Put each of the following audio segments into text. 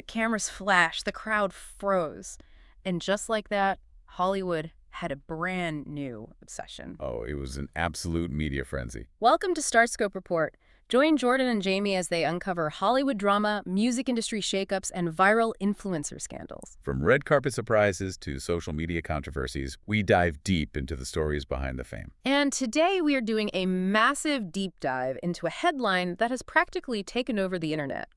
The cameras flashed, the crowd froze. And just like that, Hollywood had a brand new obsession. Oh, it was an absolute media frenzy. Welcome to Starscope Report. Join Jordan and Jamie as they uncover Hollywood drama, music industry shakeups, and viral influencer scandals. From red carpet surprises to social media controversies, we dive deep into the stories behind the fame. And today we are doing a massive deep dive into a headline that has practically taken over the internet.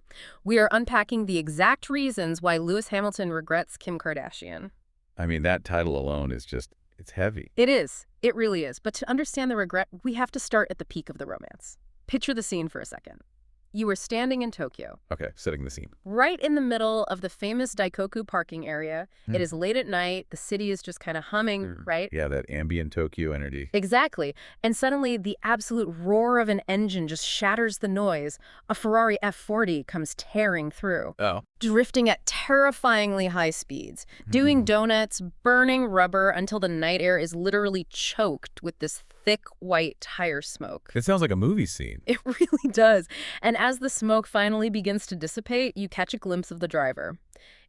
We are unpacking the exact reasons why Lewis Hamilton regrets Kim Kardashian. I mean, that title alone is just, it's heavy. It is. It really is. But to understand the regret, we have to start at the peak of the romance. Picture the scene for a second. You are standing in Tokyo, Okay, setting the scene. right in the middle of the famous Daikoku parking area. It is late at night. The city is just kind of humming, right? Yeah, that ambient Tokyo energy. Exactly. And suddenly, the absolute roar of an engine just shatters the noise. A Ferrari F40 comes tearing through, Oh. drifting at terrifyingly high speeds, doing donuts, burning rubber until the night air is literally choked with this thick white tire smoke. It sounds like a movie scene. It really does. And as the smoke finally begins to dissipate, you catch a glimpse of the driver.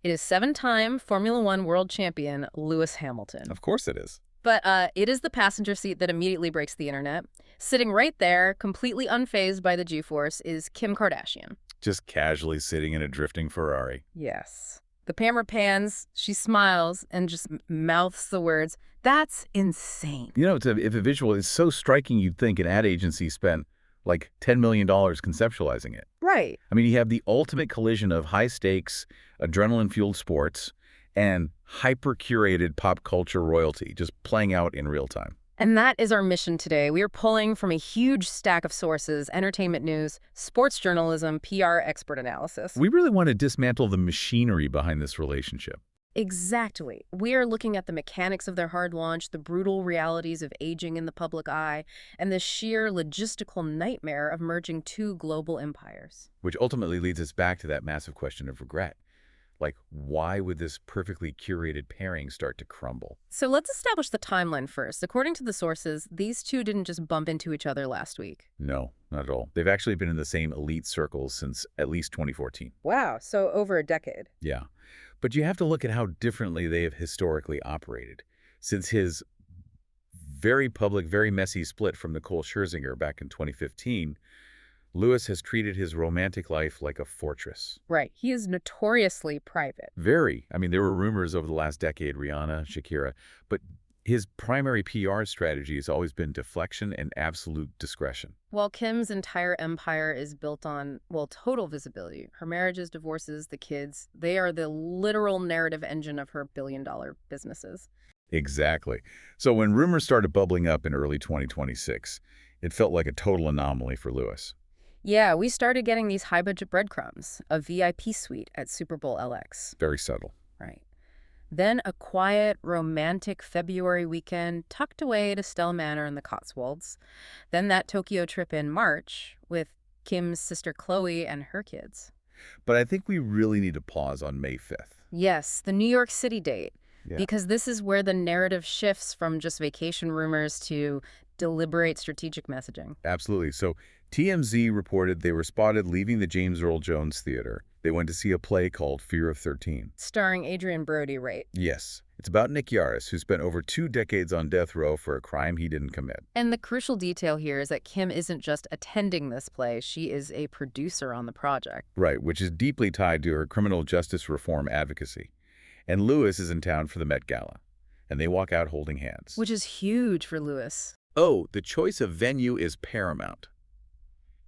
It is seven-time Formula One world champion Lewis Hamilton. Of course it is. But it is the passenger seat that immediately breaks the internet. Sitting right there, completely unfazed by the G-force, is Kim Kardashian. Just casually sitting in a drifting Ferrari. Yes. The camera pans, she smiles, and just mouths the words, "That's insane." You know, if a visual is so striking, you'd think an ad agency spent like $10 million conceptualizing it. Right. I mean, you have the ultimate collision of high-stakes, adrenaline-fueled sports and hyper-curated pop culture royalty just playing out in real time. And that is our mission today. We are pulling from a huge stack of sources: entertainment news, sports journalism, PR expert analysis. We really want to dismantle the machinery behind this relationship. Exactly. We are looking at the mechanics of their hard launch, the brutal realities of aging in the public eye, and the sheer logistical nightmare of merging two global empires. Which ultimately leads us back to that massive question of regret. Like, why would this perfectly curated pairing start to crumble? So let's establish the timeline first. According to the sources, these two didn't just bump into each other last week. No, not at all. They've actually been in the same elite circles since at least 2014. Wow, so over a decade. Yeah. But you have to look at how differently they have historically operated. Since his very public, very messy split from Nicole Scherzinger back in 2015, Lewis has treated his romantic life like a fortress. Right. He is notoriously private. Very. I mean, there were rumors over the last decade, Rihanna, Shakira, but his primary PR strategy has always been deflection and absolute discretion. While Kim's entire empire is built on, well, total visibility. Her marriages, divorces, the kids, they are the literal narrative engine of her billion-dollar businesses. Exactly. So when rumors started bubbling up in early 2026, it felt like a total anomaly for Lewis. Yeah, we started getting these high-budget breadcrumbs, a VIP suite at Super Bowl LX. Very subtle. Right. Then a quiet, romantic February weekend tucked away at Estelle Manor in the Cotswolds. Then that Tokyo trip in March with Kim's sister Chloe and her kids. But I think we really need to pause on May 5th. Yes, the New York City date. Yeah. Because this is where the narrative shifts from just vacation rumors to deliberate strategic messaging. Absolutely. So TMZ reported they were spotted leaving the James Earl Jones Theater. They went to see a play called Fear of 13. Starring Adrian Brody, right? Yes. It's about Nick Yaris, who spent over 2 decades on death row for a crime he didn't commit. And the crucial detail here is that Kim isn't just attending this play, she is a producer on the project. Right, which is deeply tied to her criminal justice reform advocacy. And Lewis is in town for the Met Gala. And they walk out holding hands. Which is huge for Lewis. Oh, the choice of venue is paramount.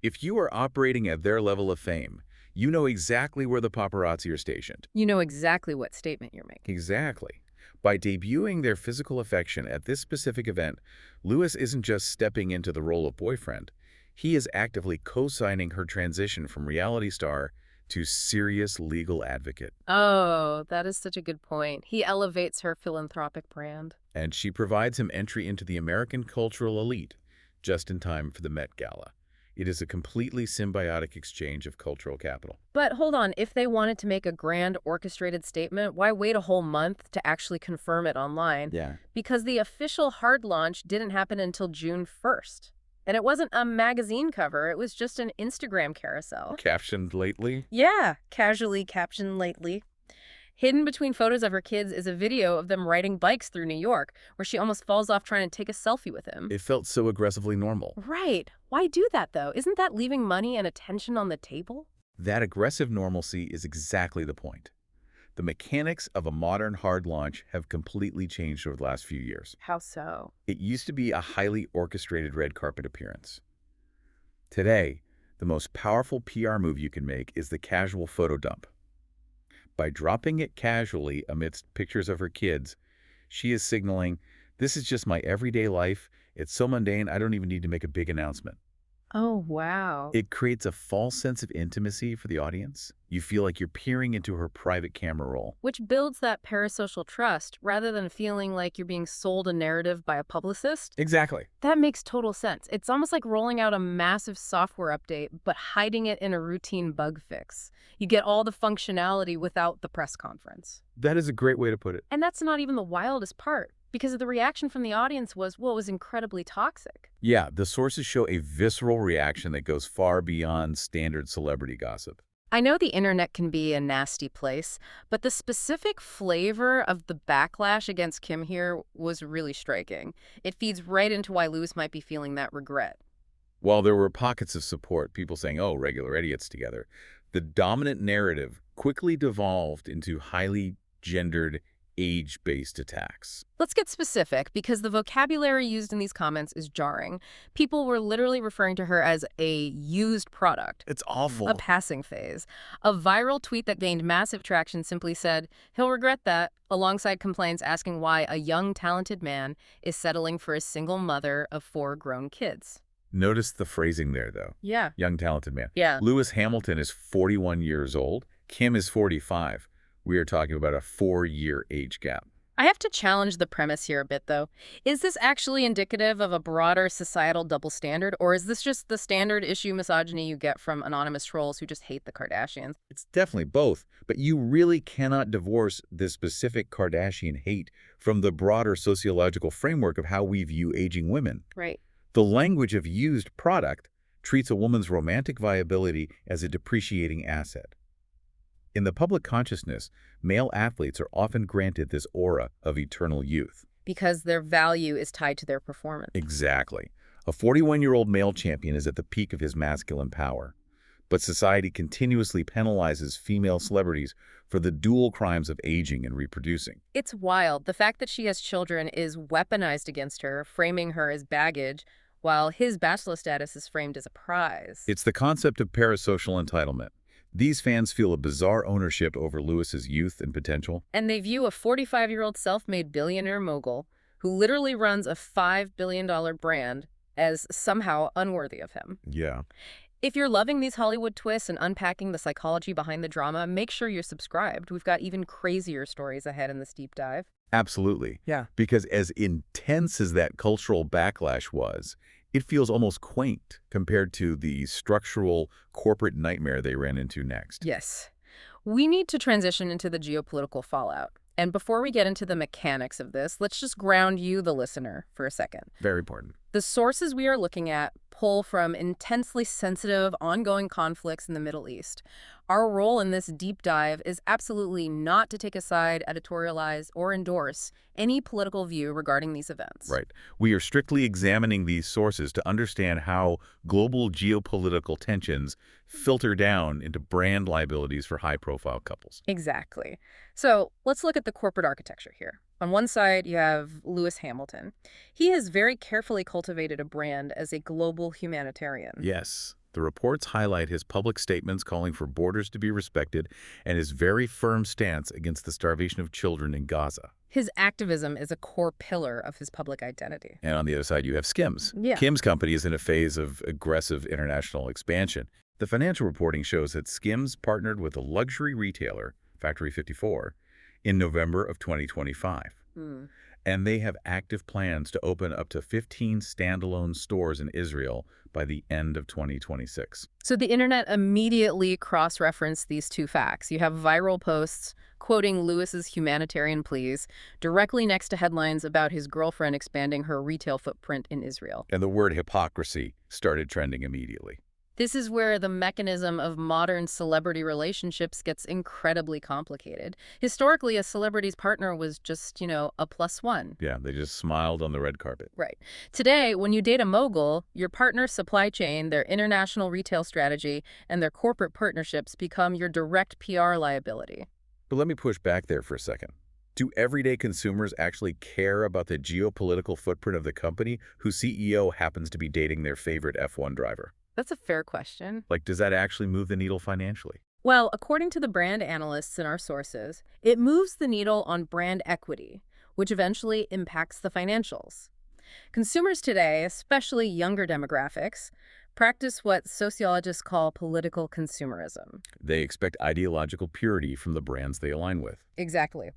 If you are operating at their level of fame, you know exactly where the paparazzi are stationed. You know exactly what statement you're making. Exactly. By debuting their physical affection at this specific event, Lewis isn't just stepping into the role of boyfriend. He is actively co-signing her transition from reality star to serious legal advocate. Oh, that is such a good point. He elevates her philanthropic brand. And she provides him entry into the American cultural elite just in time for the Met Gala. It is a completely symbiotic exchange of cultural capital. But hold on, if they wanted to make a grand orchestrated statement, why wait a whole month to actually confirm it online? Yeah. Because the official hard launch didn't happen until June 1st. And it wasn't a magazine cover, it was just an Instagram carousel. Captioned lately? Yeah, casually captioned lately. Hidden between photos of her kids is a video of them riding bikes through New York, where she almost falls off trying to take a selfie with him. It felt so aggressively normal. Right. Why do that, though? Isn't that leaving money and attention on the table? That aggressive normalcy is exactly the point. The mechanics of a modern hard launch have completely changed over the last few years. How so? It used to be a highly orchestrated red carpet appearance. Today, the most powerful PR move you can make is the casual photo dump. By dropping it casually amidst pictures of her kids, she is signaling, this is just my everyday life. It's so mundane, I don't even need to make a big announcement. Oh, wow. It creates a false sense of intimacy for the audience. You feel like you're peering into her private camera roll. Which builds that parasocial trust rather than feeling like you're being sold a narrative by a publicist. Exactly. That makes total sense. It's almost like rolling out a massive software update, but hiding it in a routine bug fix. You get all the functionality without the press conference. That is a great way to put it. And that's not even the wildest part, because the reaction from the audience was, well, it was incredibly toxic. Yeah, the sources show a visceral reaction that goes far beyond standard celebrity gossip. I know the internet can be a nasty place, but the specific flavor of the backlash against Kim here was really striking. It feeds right into why Lewis might be feeling that regret. While there were pockets of support, people saying, oh, regular idiots together, the dominant narrative quickly devolved into highly gendered, age-based attacks. Let's get specific, because the vocabulary used in these comments is jarring. People were literally referring to her as a used product. It's awful. A passing phase. A viral tweet that gained massive traction simply said, he'll regret that, alongside complaints asking why a young, talented man is settling for a single mother of 4 grown kids. Notice the phrasing there, though. Yeah. Young, talented man. Yeah. Lewis Hamilton is 41 years old. Kim is 45. We are talking about a 4-year age gap. I have to challenge the premise here a bit, though. Is this actually indicative of a broader societal double standard, or is this just the standard issue misogyny you get from anonymous trolls who just hate the Kardashians? It's definitely both, but you really cannot divorce the specific Kardashian hate from the broader sociological framework of how we view aging women. Right. The language of used product treats a woman's romantic viability as a depreciating asset. In the public consciousness, male athletes are often granted this aura of eternal youth. Because their value is tied to their performance. Exactly. A 41-year-old male champion is at the peak of his masculine power. But society continuously penalizes female celebrities for the dual crimes of aging and reproducing. It's wild. The fact that she has children is weaponized against her, framing her as baggage, while his bachelor status is framed as a prize. It's the concept of parasocial entitlement. These fans feel a bizarre ownership over Lewis's youth and potential. And they view a 45-year-old self-made billionaire mogul who literally runs a $5 billion brand as somehow unworthy of him. Yeah. If you're loving these Hollywood twists and unpacking the psychology behind the drama, make sure you're subscribed. We've got even crazier stories ahead in this deep dive. Absolutely. Yeah. Because as intense as that cultural backlash was, it feels almost quaint compared to the structural corporate nightmare they ran into next. Yes. We need to transition into the geopolitical fallout. And before we get into the mechanics of this, let's just ground you, the listener, for a second. Very important. The sources we are looking at pull from intensely sensitive, ongoing conflicts in the Middle East. Our role in this deep dive is absolutely not to take a side, editorialize, or endorse any political view regarding these events. Right. We are strictly examining these sources to understand how global geopolitical tensions filter down into brand liabilities for high-profile couples. Exactly. So let's look at the corporate architecture here. On one side, you have Lewis Hamilton. He has very carefully cultivated a brand as a global humanitarian. Yes. The reports highlight his public statements calling for borders to be respected and his very firm stance against the starvation of children in Gaza. His activism is a core pillar of his public identity. And on the other side, you have SKIMS. Yeah. Kim's company is in a phase of aggressive international expansion. The financial reporting shows that SKIMS partnered with a luxury retailer, Factory 54, in November of 2025. And they have active plans to open up to 15 standalone stores in Israel by the end of 2026. So the internet immediately cross-referenced these two facts. You have viral posts quoting Lewis's humanitarian pleas directly next to headlines about his girlfriend expanding her retail footprint in Israel. And the word hypocrisy started trending immediately. This is where the mechanism of modern celebrity relationships gets incredibly complicated. Historically, a celebrity's partner was just, a plus one. Yeah, they just smiled on the red carpet. Right. Today, when you date a mogul, your partner's supply chain, their international retail strategy, and their corporate partnerships become your direct PR liability. But let me push back there for a second. Do everyday consumers actually care about the geopolitical footprint of the company whose CEO happens to be dating their favorite F1 driver? That's a fair question. Like, does that actually move the needle financially? Well, according to the brand analysts in our sources, it moves the needle on brand equity, which eventually impacts the financials. Consumers today, especially younger demographics, practice what sociologists call political consumerism. They expect ideological purity from the brands they align with. Exactly.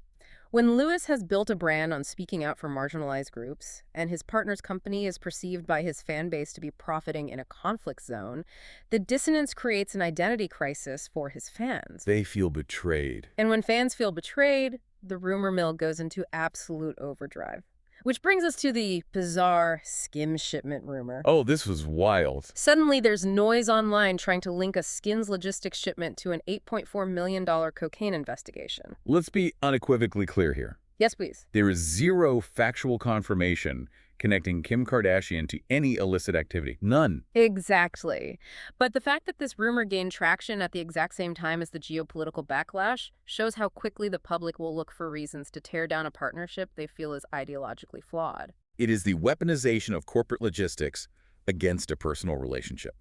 When Lewis has built a brand on speaking out for marginalized groups, and his partner's company is perceived by his fan base to be profiting in a conflict zone, the dissonance creates an identity crisis for his fans. They feel betrayed. And when fans feel betrayed, the rumor mill goes into absolute overdrive. Which brings us to the bizarre SKIMS shipment rumor. Oh, this was wild. Suddenly, there's noise online trying to link a SKIMS logistics shipment to an $8.4 million cocaine investigation. Let's be unequivocally clear here. Yes, please. There is zero factual confirmation connecting Kim Kardashian to any illicit activity. None. Exactly. But the fact that this rumor gained traction at the exact same time as the geopolitical backlash shows how quickly the public will look for reasons to tear down a partnership they feel is ideologically flawed. It is the weaponization of corporate logistics against a personal relationship.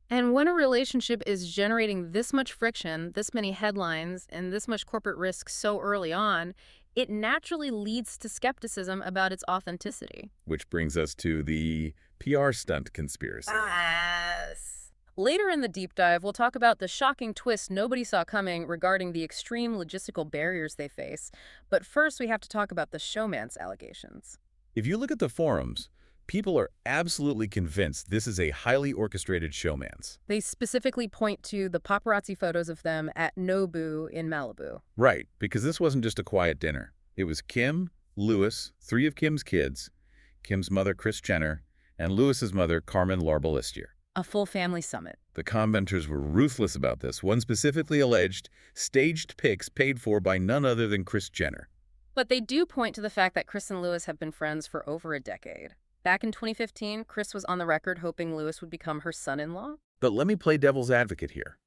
And when a relationship is generating this much friction, this many headlines, and this much corporate risk so early on, it naturally leads to skepticism about its authenticity. Which brings us to the PR stunt conspiracy. Yes. Later in the deep dive, we'll talk about the shocking twist nobody saw coming regarding the extreme logistical barriers they face. But first, we have to talk about the showmance allegations. If you look at the forums, people are absolutely convinced this is a highly orchestrated showmance. They specifically point to the paparazzi photos of them at Nobu in Malibu. Right, because this wasn't just a quiet dinner. It was Kim, Lewis, 3 of Kim's kids, Kim's mother, Kris Jenner, and Lewis's mother, Carmen Larbolistier. A full family summit. The commenters were ruthless about this. One specifically alleged staged pics paid for by none other than Kris Jenner. But they do point to the fact that Kris and Lewis have been friends for over a decade. Back in 2015, Kris was on the record hoping Lewis would become her son-in-law. But let me play devil's advocate here.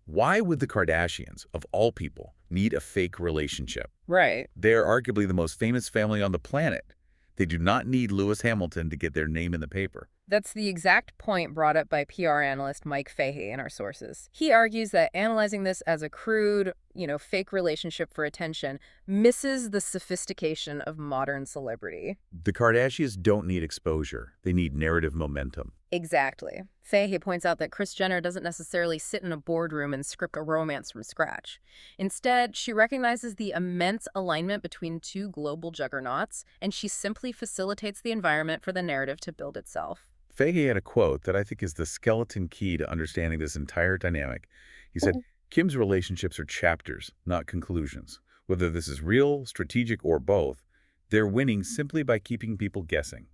Why would the Kardashians, of all people, need a fake relationship? Right. They are arguably the most famous family on the planet. They do not need Lewis Hamilton to get their name in the paper. That's the exact point brought up by PR analyst Mike Fahey in our sources. He argues that analyzing this as a crude, fake relationship for attention misses the sophistication of modern celebrity. The Kardashians don't need exposure. They need narrative momentum. Exactly. Fahey points out that Kris Jenner doesn't necessarily sit in a boardroom and script a romance from scratch. Instead, she recognizes the immense alignment between two global juggernauts, and she simply facilitates the environment for the narrative to build itself. Fahey had a quote that I think is the skeleton key to understanding this entire dynamic. He said, Kim's relationships are chapters, not conclusions. Whether this is real, strategic, or both, they're winning simply by keeping people guessing.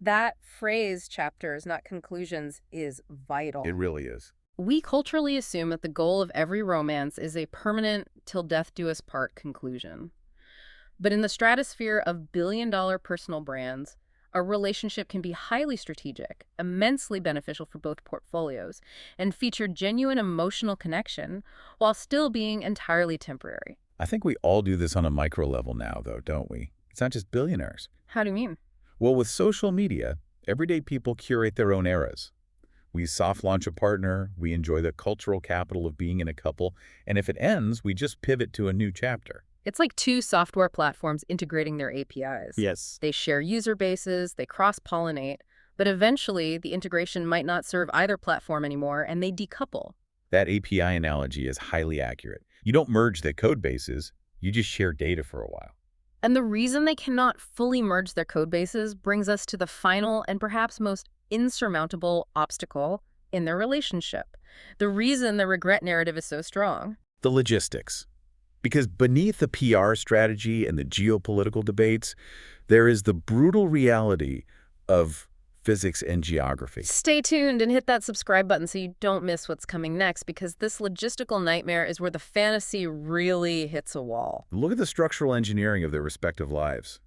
That phrase, chapters, not conclusions, is vital. It really is. We culturally assume that the goal of every romance is a permanent, till death do us part conclusion. But in the stratosphere of billion-dollar personal brands, a relationship can be highly strategic, immensely beneficial for both portfolios, and feature genuine emotional connection while still being entirely temporary. I think we all do this on a micro level now, though, don't we? It's not just billionaires. How do you mean? Well, with social media, everyday people curate their own eras. We soft launch a partner, we enjoy the cultural capital of being in a couple, and if it ends, we just pivot to a new chapter. It's like two software platforms integrating their APIs. Yes. They share user bases, they cross-pollinate, but eventually the integration might not serve either platform anymore, and they decouple. That API analogy is highly accurate. You don't merge the code bases, you just share data for a while. And the reason they cannot fully merge their code bases brings us to the final and perhaps most insurmountable obstacle in their relationship. The reason the regret narrative is so strong. The logistics. Because beneath the PR strategy and the geopolitical debates, there is the brutal reality of physics and geography. Stay tuned and hit that subscribe button so you don't miss what's coming next, because this logistical nightmare is where the fantasy really hits a wall. Look at the structural engineering of their respective lives.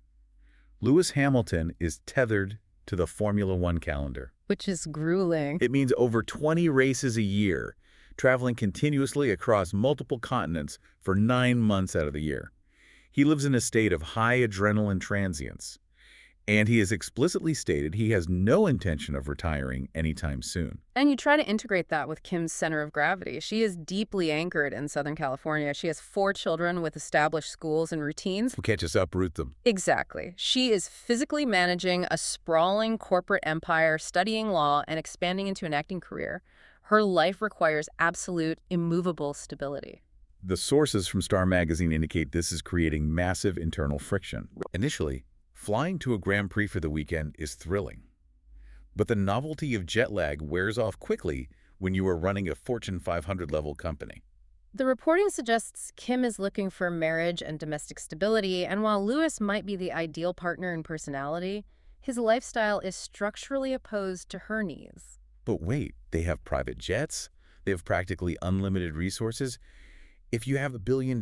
Lewis Hamilton is tethered to the Formula One calendar. Which is grueling. It means over 20 races a year, traveling continuously across multiple continents for 9 months out of the year. He lives in a state of high adrenaline transience, and he has explicitly stated he has no intention of retiring anytime soon. And you try to integrate that with Kim's center of gravity. She is deeply anchored in Southern California. She has 4 children with established schools and routines. We can't just uproot them. Exactly. She is physically managing a sprawling corporate empire, studying law, and expanding into an acting career. Her life requires absolute, immovable stability. The sources from Star Magazine indicate this is creating massive internal friction. Initially, flying to a Grand Prix for the weekend is thrilling. But the novelty of jet lag wears off quickly when you are running a Fortune 500 level company. The reporting suggests Kim is looking for marriage and domestic stability, and while Lewis might be the ideal partner in personality, his lifestyle is structurally opposed to her needs. But wait, they have private jets? They have practically unlimited resources? If you have $1 billion,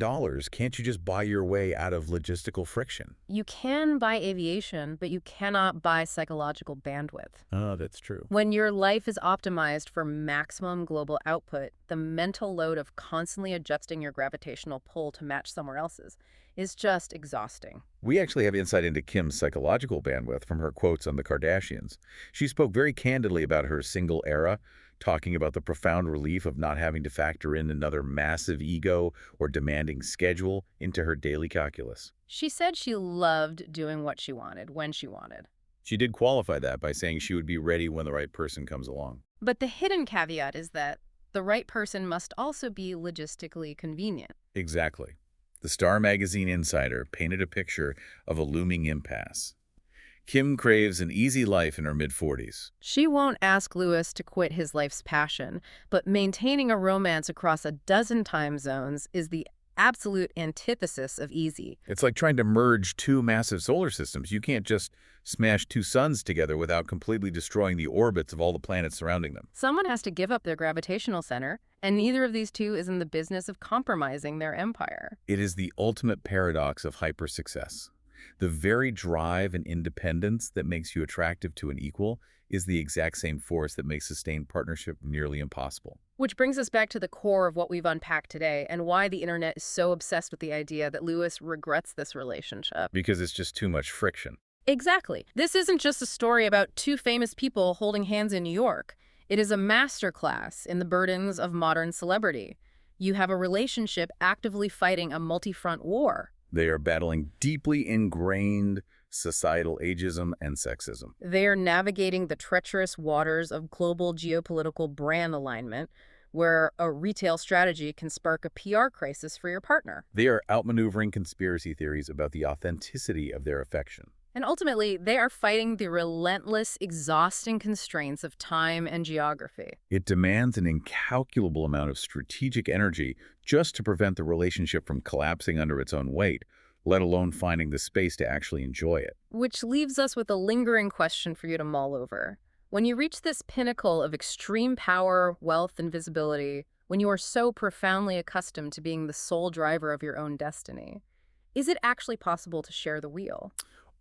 can't you just buy your way out of logistical friction? You can buy aviation, but you cannot buy psychological bandwidth. Oh, that's true. When your life is optimized for maximum global output, the mental load of constantly adjusting your gravitational pull to match somewhere else's is just exhausting. We actually have insight into Kim's psychological bandwidth from her quotes on the Kardashians. She spoke very candidly about her single era, talking about the profound relief of not having to factor in another massive ego or demanding schedule into her daily calculus. She said she loved doing what she wanted, when she wanted. She did qualify that by saying she would be ready when the right person comes along. But the hidden caveat is that the right person must also be logistically convenient. Exactly. The Star Magazine insider painted a picture of a looming impasse. Kim craves an easy life in her mid-40s. She won't ask Lewis to quit his life's passion, but maintaining a romance across a dozen time zones is the absolute antithesis of easy. It's like trying to merge 2 massive solar systems. You can't just smash 2 suns together without completely destroying the orbits of all the planets surrounding them. Someone has to give up their gravitational center, and neither of these two is in the business of compromising their empire. It is the ultimate paradox of hyper-success. The very drive and independence that makes you attractive to an equal is the exact same force that makes sustained partnership nearly impossible. Which brings us back to the core of what we've unpacked today and why the internet is so obsessed with the idea that Lewis regrets this relationship. Because it's just too much friction. Exactly. This isn't just a story about 2 famous people holding hands in New York. It is a masterclass in the burdens of modern celebrity. You have a relationship actively fighting a multi-front war. They are battling deeply ingrained societal ageism and sexism. They are navigating the treacherous waters of global geopolitical brand alignment, where a retail strategy can spark a PR crisis for your partner. They are outmaneuvering conspiracy theories about the authenticity of their affection. And ultimately, they are fighting the relentless, exhausting constraints of time and geography. It demands an incalculable amount of strategic energy just to prevent the relationship from collapsing under its own weight, let alone finding the space to actually enjoy it. Which leaves us with a lingering question for you to mull over. When you reach this pinnacle of extreme power, wealth, and visibility, when you are so profoundly accustomed to being the sole driver of your own destiny, is it actually possible to share the wheel?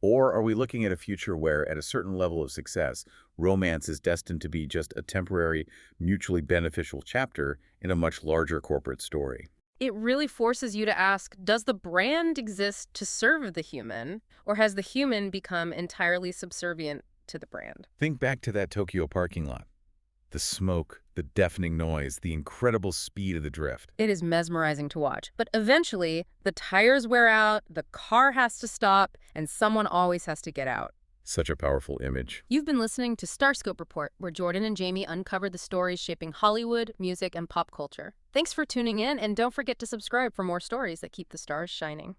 Or are we looking at a future where, at a certain level of success, romance is destined to be just a temporary, mutually beneficial chapter in a much larger corporate story? It really forces you to ask, does the brand exist to serve the human, or has the human become entirely subservient to the brand? Think back to that Tokyo parking lot. The smoke, the deafening noise, the incredible speed of the drift. It is mesmerizing to watch. But eventually, the tires wear out, the car has to stop, and someone always has to get out. Such a powerful image. You've been listening to Starscope Report, where Jordan and Jamie uncover the stories shaping Hollywood, music, and pop culture. Thanks for tuning in, and don't forget to subscribe for more stories that keep the stars shining.